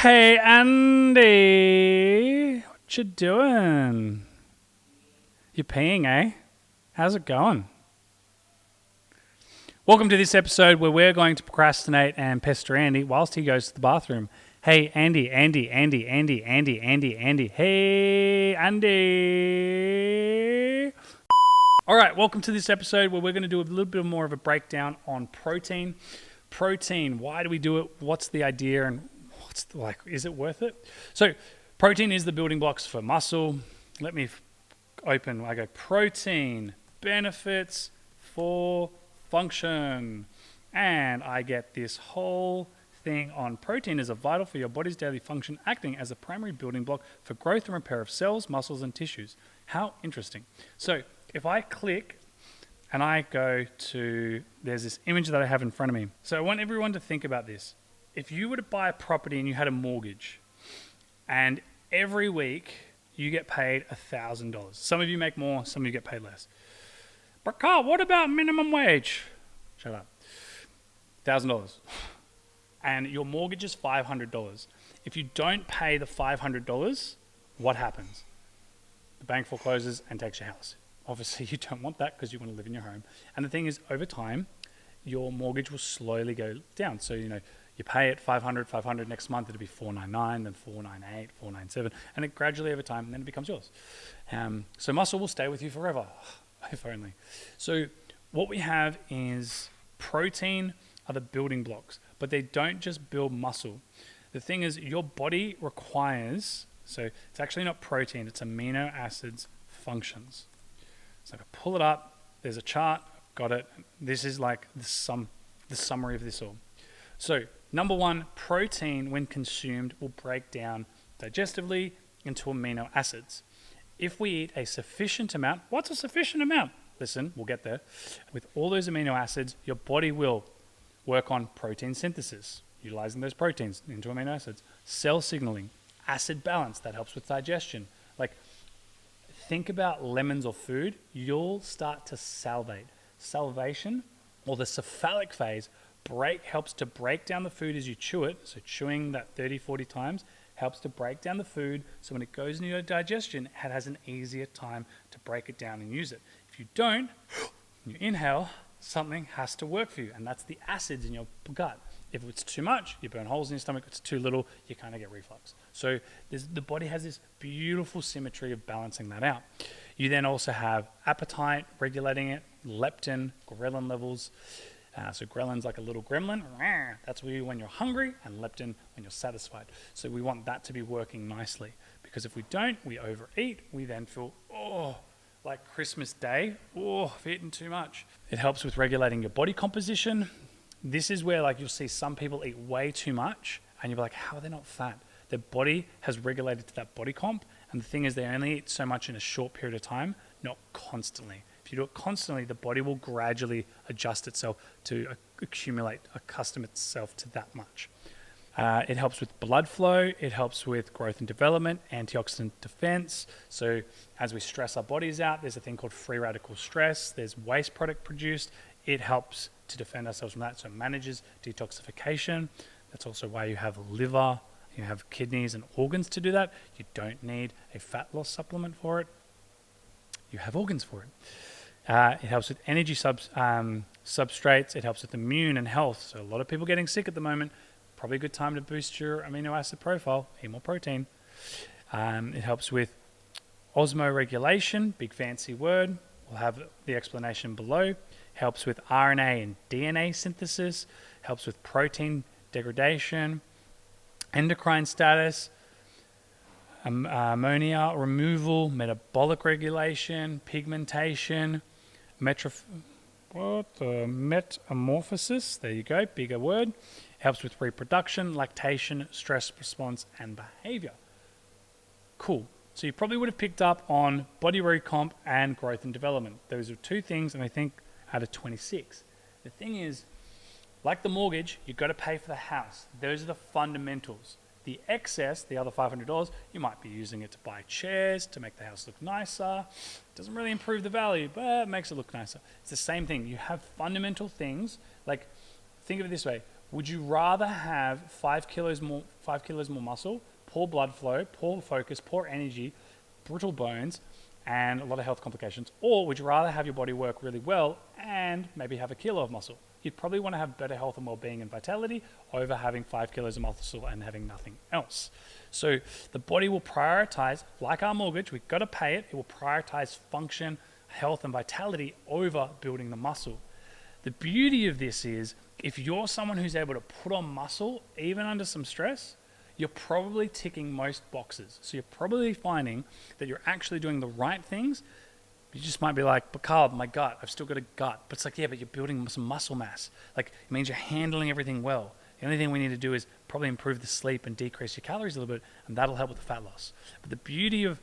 Hey Andy, what you doing? You peeing, eh? How's it going? Welcome to this episode where we're going to procrastinate and pester Andy whilst he goes to the bathroom. Hey Andy. Hey Andy. All right, welcome to this episode where we're going to do a little bit more of a breakdown on protein. Protein, why do we do it? What's the idea and is it worth it? So protein is the building blocks for muscle. Let me open. I go protein, benefits for function. And I get this whole thing on protein is vital for your body's daily function, acting as a primary building block for growth and repair of cells, muscles, and tissues. How interesting. So if I click and I go to, there's this image that I have in front of me. So I want everyone to think about this. If you were to buy a property and you had a mortgage and every week you get paid $1,000. Some of you make more, some of you get paid less. But Karl, what about minimum wage? Shut up. $1,000. And your mortgage is $500. If you don't pay the $500, what happens? The bank forecloses and takes your house. Obviously, you don't want that because you want to live in your home. And the thing is, over time, your mortgage will slowly go down. So, you pay it $500 next month, it'll be $499, then $498, $497, and it gradually over time, and then it becomes yours. So muscle will stay with you forever, if only. So what we have is protein are the building blocks, but they don't just build muscle. The thing is, your body requires, so it's actually not protein, it's amino acids functions. So I can pull it up, there's a chart, got it. This is like the summary of this all. So number one, protein when consumed will break down digestively into amino acids. If we eat a sufficient amount, what's a sufficient amount? Listen, we'll get there. With all those amino acids, your body will work on protein synthesis, utilizing those proteins into amino acids, cell signaling, acid balance, that helps with digestion. Like, think about lemons or food, you'll start to salivate. Salivation, or the cephalic phase, helps to break down the food as you chew it. So chewing that 30, 40 times helps to break down the food. So when it goes into your digestion, it has an easier time to break it down and use it. If you don't, you inhale, something has to work for you. And that's the acids in your gut. If it's too much, you burn holes in your stomach. If it's too little, you kind of get reflux. So the body has this beautiful symmetry of balancing that out. You then also have appetite, regulating it, leptin, ghrelin levels. So ghrelin's like a little gremlin. That's when you're hungry, and leptin when you're satisfied. So we want that to be working nicely, because if we don't, we overeat. We then feel, like Christmas Day, I've eaten too much. It helps with regulating your body composition. This is where you'll see some people eat way too much, and you'll be like, how are they not fat? Their body has regulated to that body comp, and the thing is, they only eat so much in a short period of time, not constantly. If you do it constantly, the body will gradually adjust itself to accustom itself to that much. It helps with blood flow. It helps with growth and development, antioxidant defense. So as we stress our bodies out, there's a thing called free radical stress. There's waste product produced. It helps to defend ourselves from that. So it manages detoxification. That's also why you have liver, you have kidneys and organs to do that. You don't need a fat loss supplement for it. You have organs for it. It helps with energy substrates. It helps with immune and health. So a lot of people getting sick at the moment. Probably a good time to boost your amino acid profile. Eat more protein. It helps with osmoregulation. Big fancy word. We'll have the explanation below. Helps with RNA and DNA synthesis. Helps with protein degradation. Endocrine status. Ammonia removal. Metabolic regulation. Pigmentation. Metamorphosis, there you go, bigger word. Helps with reproduction, lactation, stress response, and behavior. Cool. So you probably would have picked up on body recomp and growth and development. Those are two things, and I think out of 26. The thing is, like the mortgage, you've got to pay for the house. Those are the fundamentals. The excess, the other $500, you might be using it to buy chairs, to make the house look nicer. Doesn't really improve the value, but it makes it look nicer. It's the same thing. You have fundamental things, like, think of it this way. Would you rather have 5 kilos more muscle, poor blood flow, poor focus, poor energy, brittle bones, and a lot of health complications? Or would you rather have your body work really well and maybe have a kilo of muscle? You'd probably want to have better health and well-being and vitality over having 5 kilos of muscle and having nothing else. So the body will prioritize, like our mortgage, we've got to pay it. It will prioritize function, health, and vitality over building the muscle. The beauty of this is, if you're someone who's able to put on muscle, even under some stress, you're probably ticking most boxes. So you're probably finding that you're actually doing the right things. You just might be like, but Karl, my gut, I've still got a gut. But it's like, yeah, but you're building some muscle mass. Like, it means you're handling everything well. The only thing we need to do is probably improve the sleep and decrease your calories a little bit, and that'll help with the fat loss. But the beauty of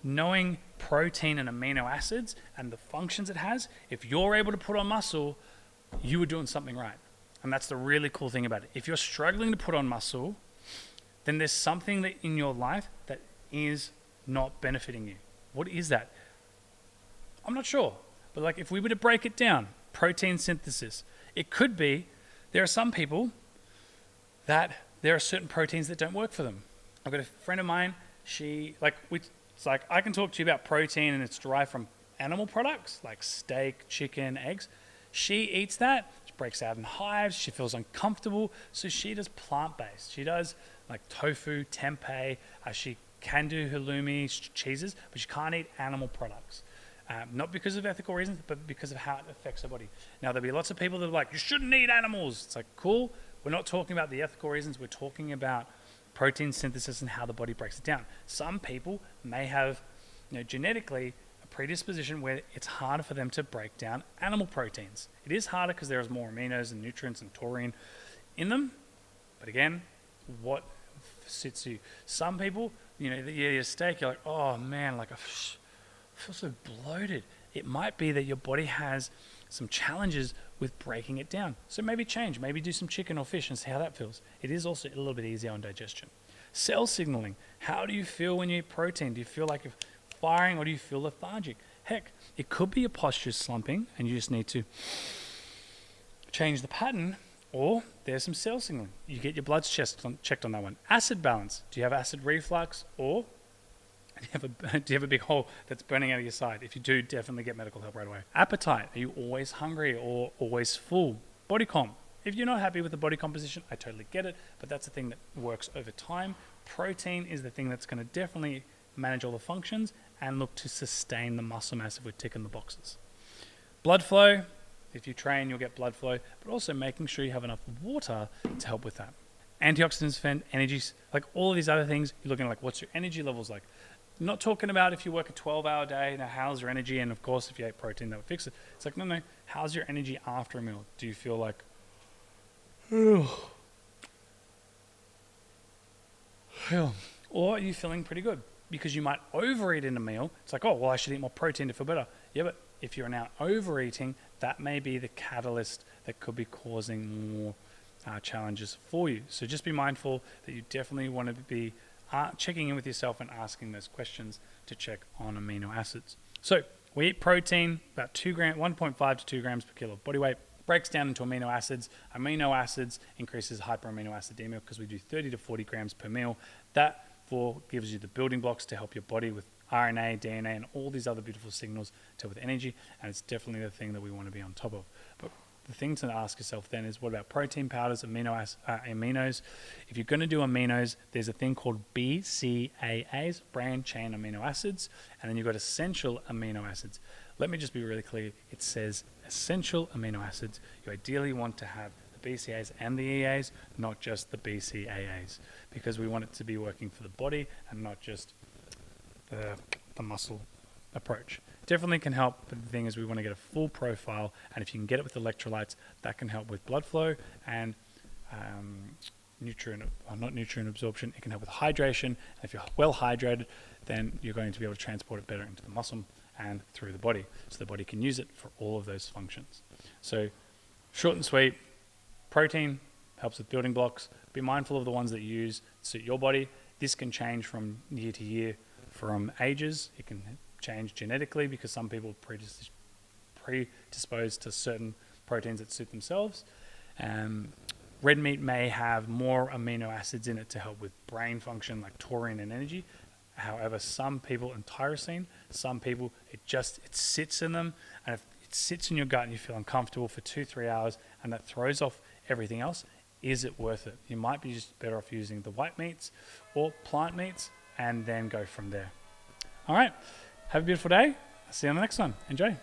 knowing protein and amino acids and the functions it has, if you're able to put on muscle, you are doing something right. And that's the really cool thing about it. If you're struggling to put on muscle, then there's something that in your life that is not benefiting you. What is that? I'm not sure. But like, if we were to break it down, protein synthesis, it could be there are some people that there are certain proteins that don't work for them. I've got a friend of mine, it's like, I can talk to you about protein and it's derived from animal products like steak, chicken, eggs. She eats that, she breaks out in hives, she feels uncomfortable, so she does plant-based. She does like tofu, tempeh, she can do halloumi, cheeses, but she can't eat animal products. Not because of ethical reasons, but because of how it affects her body. Now, there'll be lots of people that are like, you shouldn't eat animals. It's like, cool. We're not talking about the ethical reasons. We're talking about protein synthesis and how the body breaks it down. Some people may have, genetically a predisposition where it's harder for them to break down animal proteins. It is harder because there's more aminos and nutrients and taurine in them. But again, what suits you? Some people, you eat a steak, you're like, oh man, I feel so bloated. It might be that your body has some challenges with breaking it down. So maybe do some chicken or fish and see how that feels. It is also a little bit easier on digestion. Cell signaling. How do you feel when you eat protein? Do you feel like you're firing or do you feel lethargic? Heck, it could be your posture slumping and you just need to change the pattern, or there's some cell signaling. You get your bloods checked on that one. Acid balance. Do you have acid reflux, or do you have a big hole that's burning out of your side? If you do, definitely get medical help right away. Appetite. Are you always hungry or always full? Body comp. If you're not happy with the body composition, I totally get it, but that's the thing that works over time. Protein is the thing that's going to definitely manage all the functions and look to sustain the muscle mass if we're ticking the boxes. Blood flow. If you train, you'll get blood flow, but also making sure you have enough water to help with that. Antioxidants, energy, like all of these other things, you're looking at like, what's your energy levels like? Not talking about if you work a 12-hour day, how's your energy? And of course, if you ate protein, that would fix it. It's like, no, how's your energy after a meal? Do you feel like, or are you feeling pretty good? Because you might overeat in a meal. It's like, oh, well, I should eat more protein to feel better. Yeah, but if you're now overeating, that may be the catalyst that could be causing more challenges for you. So just be mindful that you definitely want to be checking in with yourself and asking those questions to check on amino acids. So we eat protein, about 1.5 to 2 grams per kilo of body weight. Breaks down into amino acids. Amino acids increases hyperaminoacidemia because we do 30 to 40 grams per meal. That gives you the building blocks to help your body with RNA, DNA, and all these other beautiful signals to help with energy. And it's definitely the thing that we want to be on top of. But the thing to ask yourself then is, what about protein powders, aminos? If you're going to do aminos, there's a thing called BCAAs, branched chain amino acids, and then you've got essential amino acids. Let me just be really clear. It says essential amino acids. You ideally want to have the BCAAs and the EAs, not just the BCAAs, because we want it to be working for the body and not just the muscle approach. Definitely can help, but the thing is we want to get a full profile, and if you can get it with electrolytes, that can help with blood flow and not nutrient absorption. It can help with hydration, and if you're well hydrated, then you're going to be able to transport it better into the muscle and through the body, so the body can use it for all of those functions. So short and sweet, protein helps with building blocks. Be mindful of the ones that you use to suit your body. This can change from year to year, from ages. It can change genetically because some people are predisposed to certain proteins that suit themselves. Red meat may have more amino acids in it to help with brain function, like taurine and energy. However, some people, and tyrosine, some people, it sits in them, and if it sits in your gut and you feel uncomfortable for 2-3 hours and that throws off everything else, is it worth it? You might be just better off using the white meats or plant meats and then go from there. All right, have a beautiful day. I'll see you on the next one. Enjoy.